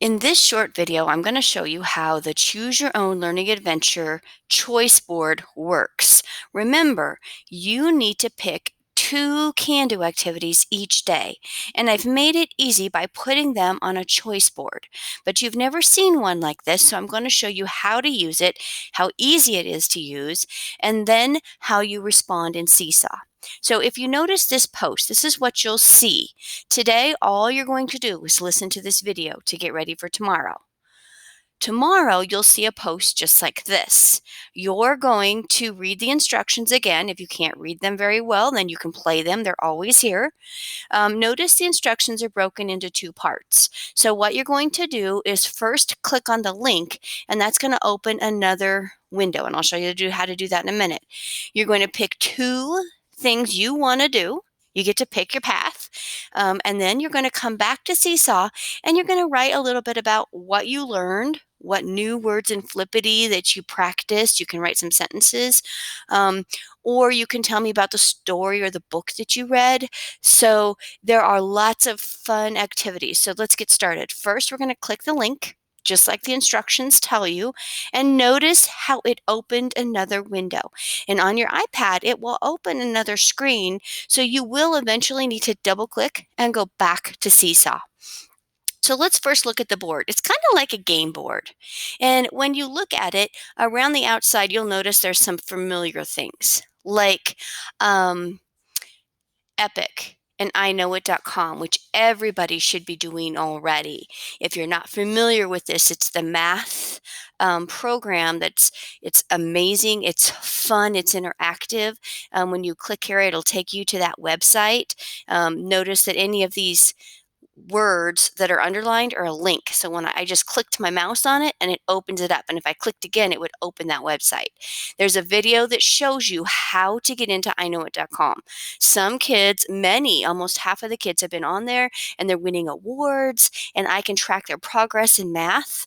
In this short video, I'm going to show you how the Choose Your Own Learning Adventure choice board works. Remember, you need to pick 2 can-do activities each day, and I've made it easy by putting them on a choice board. But you've never seen one like this, so I'm going to show you how to use it, how easy it is to use, and then how you respond in Seesaw. So if you notice this post, this is what you'll see. Today, all you're going to do is listen to this video to get ready for tomorrow. Tomorrow, you'll see a post just like this. You're going to read the instructions again. If you can't read them very well, then you can play them. They're always here. Notice the instructions are broken into 2 parts. So what you're going to do is first click on the link, and that's going to open another window, and I'll show you how to do that in a minute. You're going to pick 2 things you want to do. You get to pick your path, and then you're going to come back to Seesaw, and you're going to write a little bit about what you learned, what new words in Flippity that you practiced. You can write some sentences, or you can tell me about the story or the book that you read. So there are lots of fun activities. So let's get started. First, we're going to click the link, just like the instructions tell you, and notice how it opened another window. And on your iPad, it will open another screen, so you will eventually need to double click and go back to Seesaw. So let's first look at the board. It's kind of like a game board. And when you look at it, around the outside, you'll notice there's some familiar things like Epic and iknowit.com, which everybody should be doing already. If you're not familiar with this, it's the math program it's amazing, it's fun, it's interactive. When you click here, it'll take you to that website. Notice that any of these words that are underlined are a link. So when I just clicked my mouse on it and it opens it up. And if I clicked again, it would open that website. There's a video that shows you how to get into iknowit.com. Some kids, almost half of the kids have been on there and they're winning awards, and I can track their progress in math.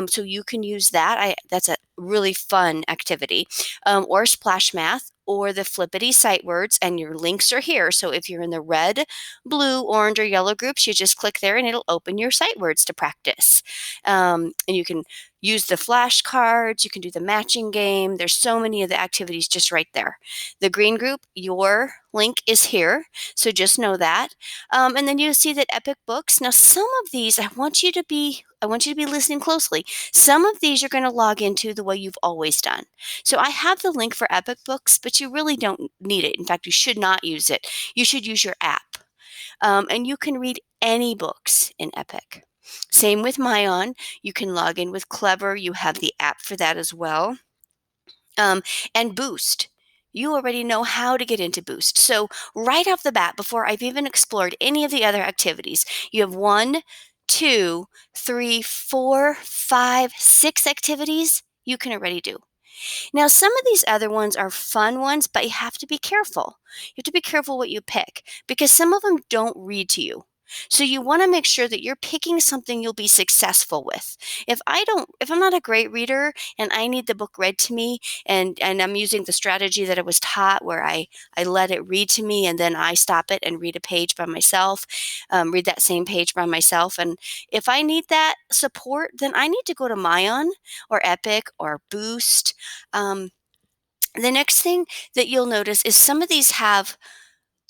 So you can use that. That's a really fun activity. Or Splash Math, or the Flippity sight words, and your links are here. So if you're in the red, blue, orange, or yellow groups, you just click there and it'll open your sight words to practice. And you can use the flashcards, you can do the matching game. There's so many of the activities just right there. The green group, your link is here, so just know that. And then you see that Epic Books. Now, some of these, I want you to be listening closely. Some of these you're going to log into the way you've always done. So I have the link for Epic Books, but you really don't need it. In fact, you should not use it. You should use your app. And you can read any books in Epic. Same with Mayon. You can log in with Clever. You have the app for that as well. And Boost. You already know how to get into Boost. So right off the bat, before I've even explored any of the other activities, you have 1, 2, 3, 4, 5, 6 activities you can already do. Now, some of these other ones are fun ones, but you have to be careful. You have to be careful what you pick, because some of them don't read to you. So you want to make sure that you're picking something you'll be successful with. If I'm not a great reader and I need the book read to me, and I'm using the strategy that I was taught where I let it read to me and then I stop it and read a page by myself, read that same page by myself. And if I need that support, then I need to go to Mayon or Epic or Boost. The next thing that you'll notice is some of these have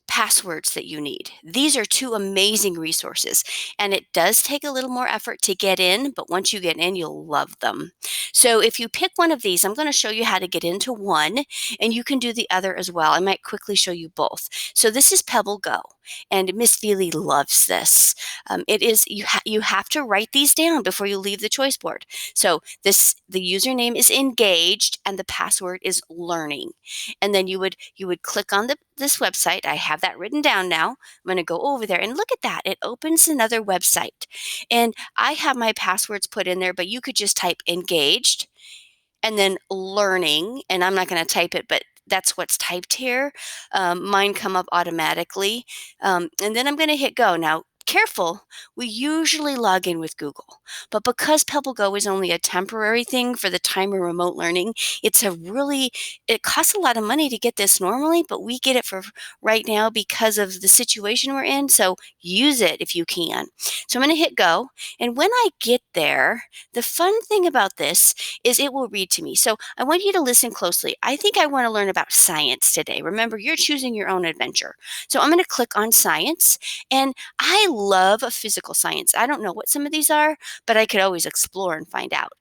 passwords that you need. These are 2 amazing resources, and it does take a little more effort to get in, but once you get in, you'll love them. So if you pick one of these, I'm going to show you how to get into one, and you can do the other as well. I might quickly show you both. So this is Pebble Go, and Miss Feely loves this. It is you have to write these down before you leave the choice board. So the username is engaged, and the password is learning. And then you would click on this website. I have that written down now. I'm going to go over there and look at that. It opens another website. And I have my passwords put in there, but you could just type engaged and then learning. And I'm not going to type it, but that's what's typed here. Mine come up automatically. And then I'm going to hit go. Now, careful, we usually log in with Google. But because Pebble Go is only a temporary thing for the time of remote learning, it costs a lot of money to get this normally, but we get it for right now because of the situation we're in. So use it if you can. So I'm going to hit go. And when I get there, the fun thing about this is it will read to me. So I want you to listen closely. I think I want to learn about science today. Remember, you're choosing your own adventure. So I'm going to click on science. And I love physical science. I don't know what some of these are, but I could always explore and find out.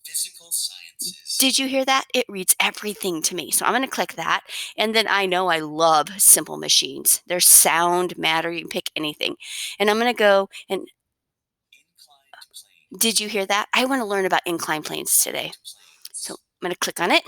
Physical sciences. Did you hear that? It reads everything to me. So I'm going to click that. And then I know I love simple machines. There's sound, matter, you can pick anything. And I'm going to go and did you hear that? I want to learn about inclined planes today. So I'm going to click on it.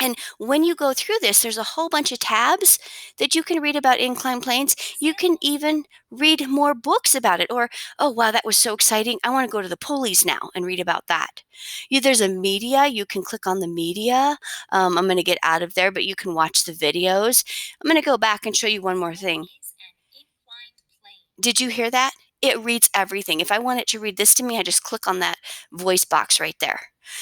And when you go through this, there's a whole bunch of tabs that you can read about inclined planes. You can even read more books about it. Or, oh, wow, that was so exciting. I want to go to the pulleys now and read about that. There's a media. You can click on the media. I'm going to get out of there, but you can watch the videos. I'm going to go back and show you one more thing. Did you hear that? It reads everything. If I want it to read this to me, I just click on that voice box right there.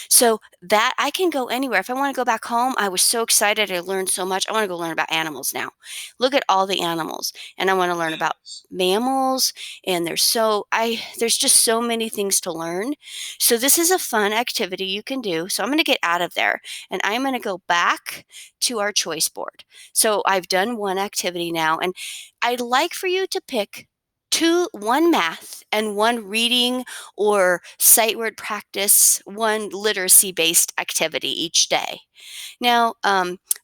So that I can go anywhere. If I want to go back home, I was so excited. I learned so much. I want to go learn about animals now. Look at all the animals. And I want to learn about mammals. And there's just so many things to learn. So this is a fun activity you can do. So I'm going to get out of there and I'm going to go back to our choice board. So I've done one activity now and I'd like for you to pick one math and one reading or sight word practice, one literacy based activity each day. Now,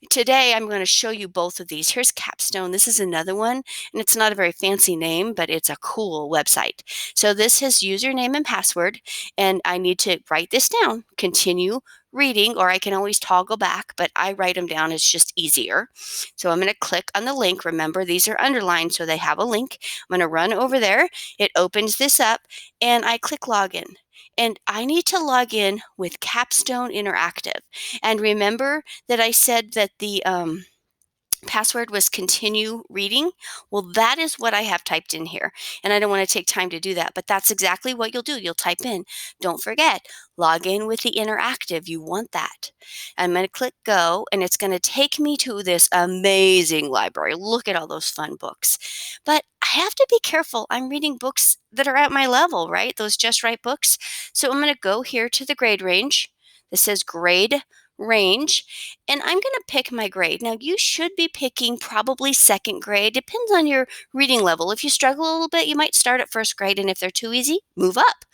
today I'm going to show you both of these. Here's Capstone. This is another one, and it's not a very fancy name, but it's a cool website. So this has username and password, and I need to write this down, continue reading, or I can always toggle back, but I write them down. It's just easier. So I'm going to click on the link. Remember, these are underlined, so they have a link. I'm going to run over there. It opens this up, and I click login. And I need to log in with Capstone Interactive. And remember that I said that the password was continue reading. Well, that is what I have typed in here. And I don't want to take time to do that, but that's exactly what you'll do. You'll type in, don't forget, log in with the interactive. You want that. I'm going to click go, and it's going to take me to this amazing library. Look at all those fun books. But I have to be careful. I'm reading books that are at my level, right? Those just right books. So I'm going to go here to the grade range. This says grade range, and I'm going to pick my grade. Now, you should be picking probably second grade. Depends on your reading level. If you struggle a little bit, you might start at first grade, and if they're too easy, move up.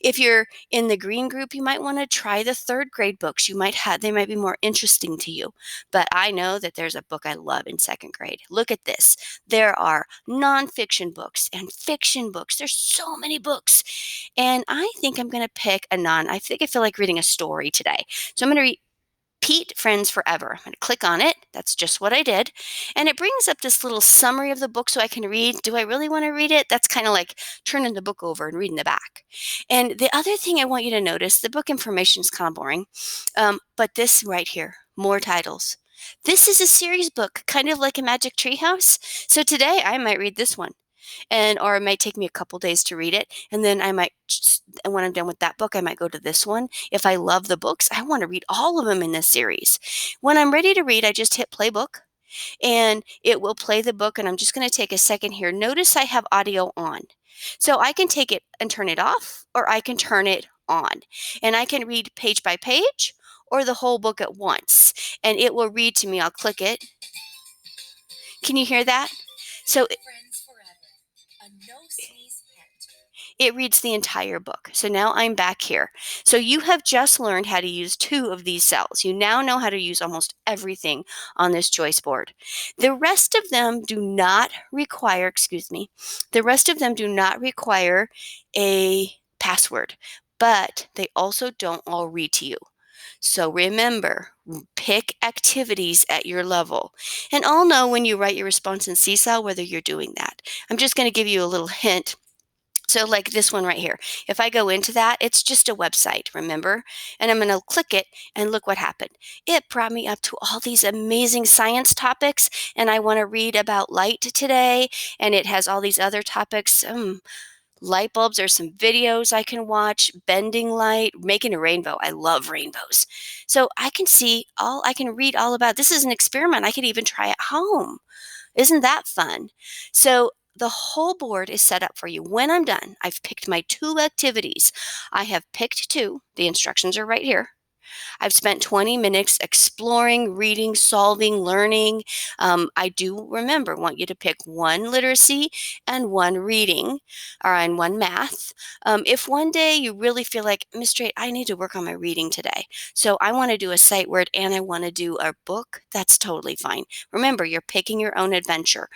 If you're in the green group, you might want to try the third grade books. They might be more interesting to you. But I know that there's a book I love in second grade. Look at this. There are nonfiction books and fiction books. There's so many books. And I think I'm going to pick I feel like reading a story today. So I'm going to read Pete Friends Forever. I'm going to click on it. That's just what I did. And it brings up this little summary of the book so I can read. Do I really want to read it? That's kind of like turning the book over and reading the back. And the other thing I want you to notice, the book information is kind of boring, but this right here, more titles. This is a series book, kind of like a Magic Tree House. So today I might read this one. Or it might take me a couple days to read it, and then and when I'm done with that book, I might go to this one. If I love the books, I want to read all of them in this series. When I'm ready to read, I just hit play book, and it will play the book, and I'm just going to take a second here. Notice I have audio on. So I can take it and turn it off, or I can turn it on, and I can read page by page or the whole book at once, and it will read to me. I'll click it. Can you hear that? So it reads the entire book. So now I'm back here. So you have just learned how to use 2 of these cells. You now know how to use almost everything on this choice board. The rest of them do not require, a password, but they also don't all read to you. So remember, pick activities at your level. And I'll know when you write your response in Seesaw whether you're doing that. I'm just going to give you a little hint. So like this one right here, if I go into that, it's just a website, remember? And I'm going to click it and look what happened. It brought me up to all these amazing science topics, and I want to read about light today, and it has all these other topics. Light bulbs, there's some videos I can watch, bending light, making a rainbow. I love rainbows. So I can read all about, this is an experiment I could even try at home. Isn't that fun? So the whole board is set up for you. When I'm done, I've picked my 2 activities. I have picked 2. The instructions are right here. I've spent 20 minutes exploring, reading, solving, learning. I do remember, want you to pick 1 literacy and 1 reading, or and 1 math. If one day you really feel like, Miss Straight, I need to work on my reading today, so I want to do a sight word and I want to do a book, that's totally fine. Remember, you're picking your own adventure.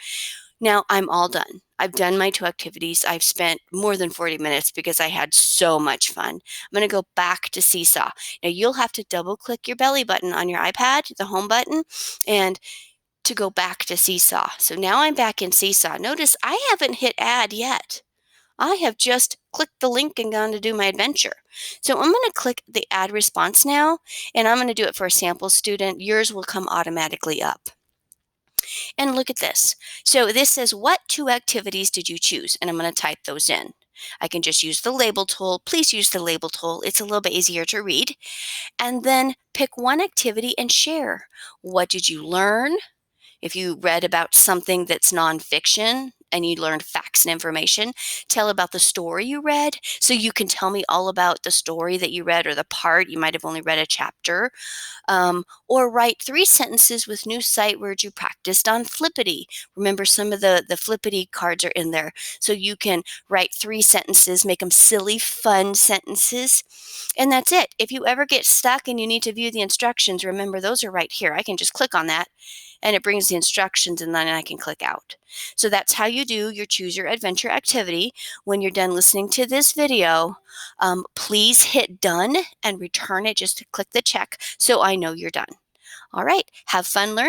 Now I'm all done. I've done my 2 activities. I've spent more than 40 minutes because I had so much fun. I'm going to go back to Seesaw. Now you'll have to double click your belly button on your iPad, the home button, and to go back to Seesaw. So now I'm back in Seesaw. Notice I haven't hit add yet. I have just clicked the link and gone to do my adventure. So I'm going to click the add response now, and I'm going to do it for a sample student. Yours will come automatically up. And look at this. So this says, what 2 activities did you choose? And I'm going to type those in. I can just use the label tool. Please use the label tool. It's a little bit easier to read. And then pick 1 activity and share. What did you learn? If you read about something that's nonfiction and you learned facts and information, tell about the story you read. So you can tell me all about the story that you read or the part. You might have only read a chapter. Or write 3 sentences with new sight words you practiced on Flippity. Remember, some of the Flippity cards are in there. So you can write 3 sentences, make them silly, fun sentences. And that's it. If you ever get stuck and you need to view the instructions, remember those are right here. I can just click on that and it brings the instructions, and then I can click out. So that's how you do your Choose Your Adventure activity. When you're done listening to this video, please hit done and return it just to click the check so I know you're done. All right, have fun learning.